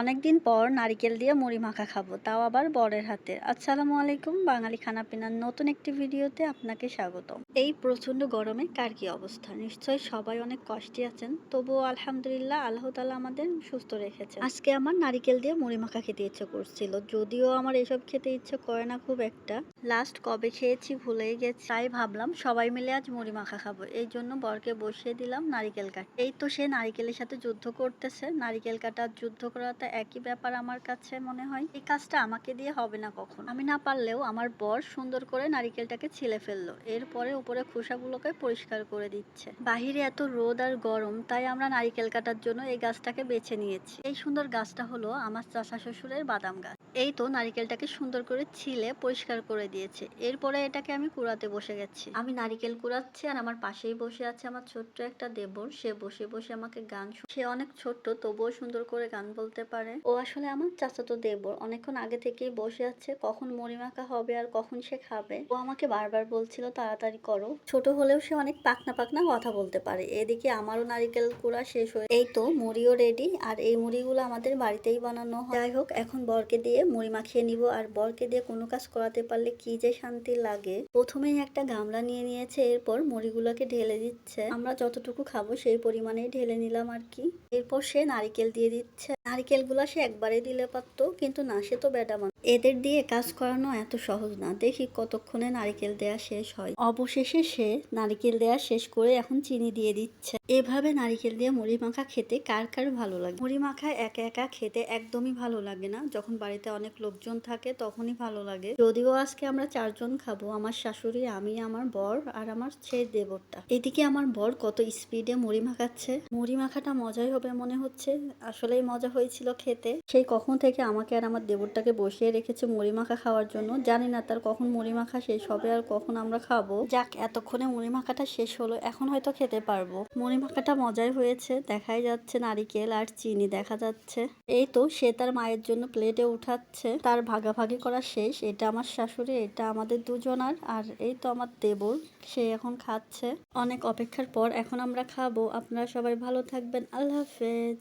অনেকদিন পর নারিকেল দিয়ে মুড়ি মাখা খাবো, তাও আবার বরের হাতে। আসসালামু আলাইকুম, বাঙালি খানাপিনার নতুন একটি ভিডিওতে আপনাকে স্বাগতম। এই প্রচন্ড গরমে কার কি অবস্থা? নিশ্চয়ই সবাই অনেক কষ্টে আছেন, তবুও আলহামদুলিল্লাহ আল্লাহ তাআলা আমাদের সুস্থ রেখেছে। আজকে আমার নারিকেল দিয়ে মুড়ি মাখা খেতে ইচ্ছে করছিল, যদিও আমার এসব খেতে ইচ্ছে করে না খুব একটা। লাস্ট কবে খেয়েছি ভুলেই গেছি, তাই ভাবলাম সবাই মিলে আজ মুড়ি মাখা খাবো। এই জন্য বরকে বসিয়ে দিলাম নারিকেল কাট। এই তো সে নারিকেলের সাথে যুদ্ধ করতেছে। নারিকেল কাটার যুদ্ধ করাটা একই ব্যাপার আমার কাছে মনে হয়। এই কাজটা আমাকে দিয়ে হবে না কখন। আমি না পারলেও আমার বর সুন্দর করে নারিকেলটাকে ছিলে ফেললো, এরপরে উপরে খোসাগুলোকে পরিষ্কার করে দিচ্ছে। বাহিরে এত রোদ আর গরম, তাই আমরা নারিকেল কাটার জন্য এই গাছটাকে বেছে নিয়েছি। এই সুন্দর গাছটা হলো আমার চাচা শ্বশুরের বাদাম গাছ। এই তো নারিকেলটাকে সুন্দর করে ছিলে পরিষ্কার করে দিয়েছে, এরপরে এটাকে আমি কুড়াতে বসে গেছি। আমি নারিকেল কুড়াচ্ছি আর আমার পাশেই বসে আছে আমার ছোট্ট একটা দেবর। সে বসে বসে আমাকে গান সে অনেক ছোট্ট, তবুও সুন্দর করে গান বলতে পারে। ও আসলে আমার চাচাতো দেবর। অনেকক্ষণ আগে থেকেই বসে আছে কখন মুড়ি মাখা হবে আর কখন সে খাবে। ও আমাকে বারবার বলছিল তাড়াতাড়ি করো। ছোট হলেও সে অনেক পাকনা পাকনা কথা বলতে পারে। এদিকে আমারও নারিকেল কুড়া শেষ হয়ে এই তো মুড়িও রেডি। আর এই মুড়িগুলো আমাদের বাড়িতেই বানানো হয়। যাই হোক, এখন বরকে দিয়ে মুড়ি মাখিয়ে নিব। আর বরকে দিয়ে কোনো কাজ করাতে পারলে কি যে শান্তি লাগে। প্রথমেই একটা গামলা নিয়ে নিয়েছে, এরপর মুড়িগুলোকে ঢেলে দিচ্ছে। আমরা যতটুকু খাবো সেই পরিমাণেই ঢেলে নিলাম আর কি। এরপর সে নারিকেল দিয়ে দিচ্ছে। নারিকেল গুলা সে একবারে দিলে পারতো, কিন্তু না, সে তো বেটা মানুষ। এদের দিয়ে কাজ করানো এত সহজ না। দেখি কতক্ষণে নারিকেল দেয়া শেষ হয়। অবশেষে সে নারিকেল দেয়া শেষ করে এখন চিনি দিয়ে দিচ্ছে। এভাবে নারিকেল দিয়ে মুড়ি মাখা খেতে কার কার ভালো লাগে? মুড়ি মাখা একা একা খেতে একদমই ভালো লাগে না। যখন বাড়িতে অনেক লোকজন থাকে তখনই ভালো লাগে। যদিও আজকে আমরা 4 জন খাবো, আমার শাশুড়ি, আমি, আমার বর আর আমার সেই দেবরটা। এদিকে আমার বর কত স্পিডে মুড়ি মাখাচ্ছে। মুড়ি মাখাটা মজাই হবে মনে হচ্ছে। আসলেই মজা হয়েছিল খেতে। সেই কখন থেকে আমাকে আর আমার দেবরটাকে বসিয়ে রেখেছে মুড়ি মাখা খাওয়ার জন্য। জানি না তার কখন মুড়ি মাখা শেষ হবে আর কখন আমরা খাবো। যাক, এতক্ষণে মুড়ি মাখাটা শেষ হলো, এখন হয়তো খেতে পারবো। মুড়ি মাখাটা মজাই হয়েছে, দেখাই যাচ্ছে নারিকেল আর চিনি দেখা যাচ্ছে। এই তো সে তার মায়ের জন্য প্লেটে উঠাচ্ছে। তার ভাগাভাগি করা শেষ। এটা আমার শাশুড়ি, এটা আমাদের দুজনার। আর এই তো আমার দেবর, সে এখন খাচ্ছে। অনেক অপেক্ষার পর এখন আমরা খাবো। আপনারা সবাই ভালো থাকবেন। আল্লাহ হাফেজ।